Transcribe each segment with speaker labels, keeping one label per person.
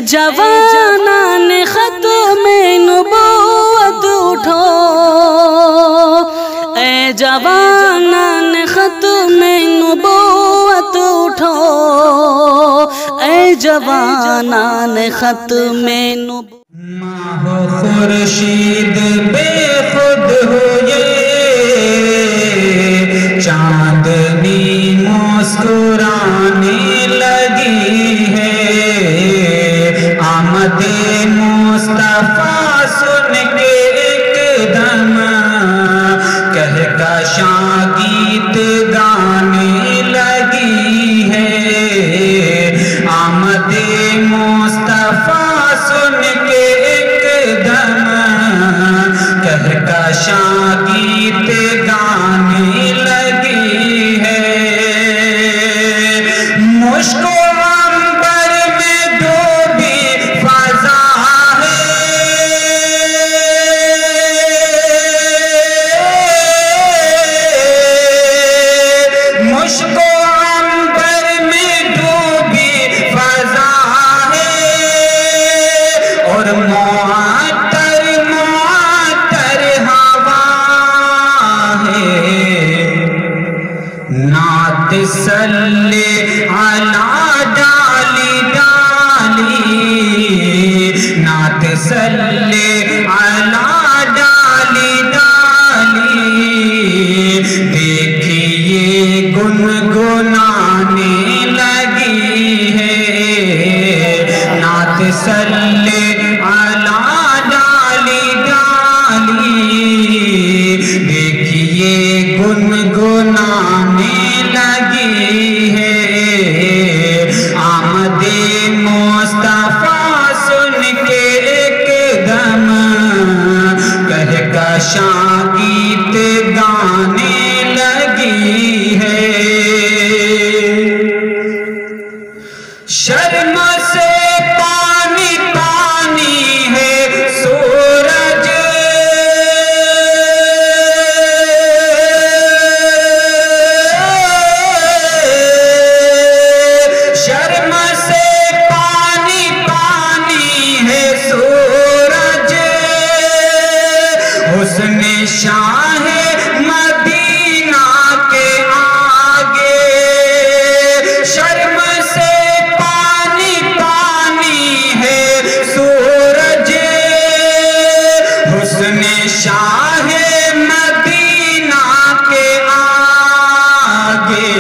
Speaker 1: جوانان ختم نبوت اٹھو، اے جوانان ختم نبوت اٹھو، اے جوانان ختم نبوت۔
Speaker 2: ماہ خورشید بے خود ہوئے، چاندنی مسکرانے لگی ہے، آمد مصطفیٰ سن کے ایک دم کہکشاں گیت گانے لگی ہے، آمد مصطفیٰ سن کے ایک دم کہکشاں گیت گانے لگی ہے، مشک و عنبر میں ڈوبی فضا ہے، مشک و عنبر میں ڈوبی فضا ہے، اور معطر معطر ہوا ہے، نعت صلی علی ڈالی ڈالی، نعت صلی علی ڈالی ڈالی، دیکھیے گنگنانے لگی ہے، نعت صلی علی ڈالی ڈالی، دیکھیے گنگنانے لگی ہے، آمد مصطفیٰ سن کے ایک دم کہکشاں گیت گانے لگی ہے، شرم سے پانی پانی ہے سورج، شرم سے پانی پانی ہے سورج، حسن شاہ مدینہ کے آگے، شرم سے پانی پانی ہے سورج، حسن شاہ مدینہ کے آگے،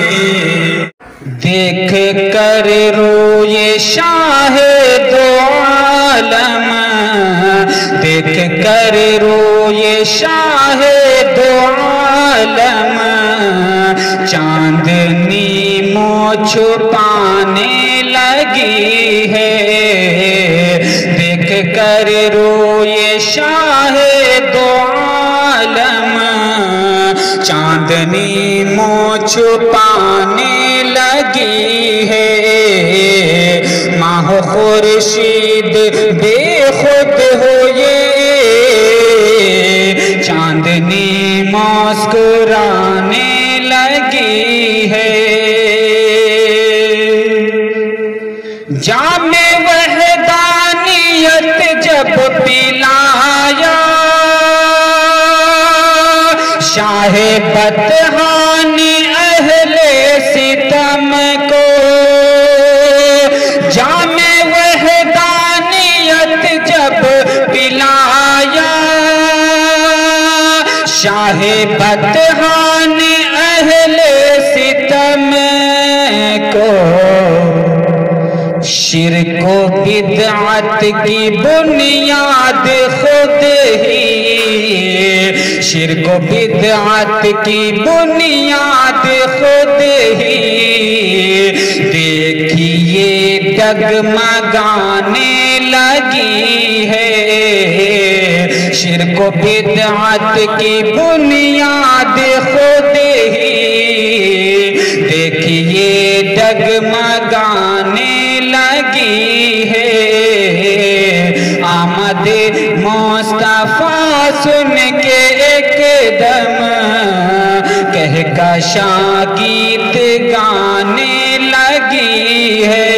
Speaker 2: دیکھ کر روئے شاہ دو عالم، دیکھ کر روئے شاہ دو عالم، چاندنی منہ چھپانے لگی ہے، دیکھ کر روئے شاہ دو عالم، چاندنی منہ چھپانے لگی ہے، ماہ خورشید بے خود ہوئے، چاندنی مسکرانے لگی ہے، جام وحدانیت جب پلایا شاہ بطحانی اہل ستم کو، جام وحدانیت جب پلایا شاہ بطحانی اہل ستم کو، شرک و بدعت کی بنیاد خود ہی، شرک و بدعت کی بنیاد خود ہی، دیکھیے ڈگمگانے لگی ہے، شرک و بدعت کی بنیاد خود ہی، دیکھیے ڈگمگانے لگی ہے، آمد مصطفیٰ سن کے ایک دم کہکشاں گیت گانے لگی ہے۔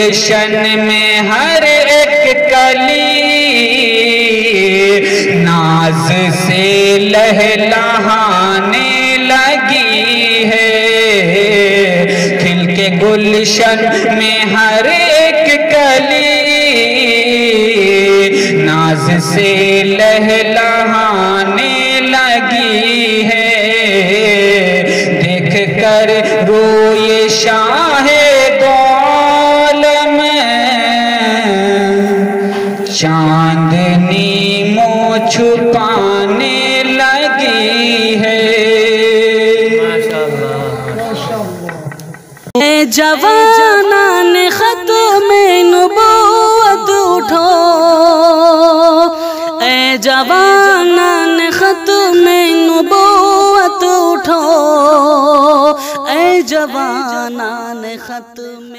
Speaker 2: گلشن میں ہر ایک کلی ناز سے لہلہانے لگی ہے، کھل کے گلشن میں ہر ایک کلی ناز سے لہلہانے لگی ہے، دیکھ کر روئے شاہ دو عالم چاندنی منہ چھپانے لگی ہے۔
Speaker 1: اے جوانان ختم نبوت اٹھو، اے جوانان ختم نبوت اٹھو، اے جوانان ختم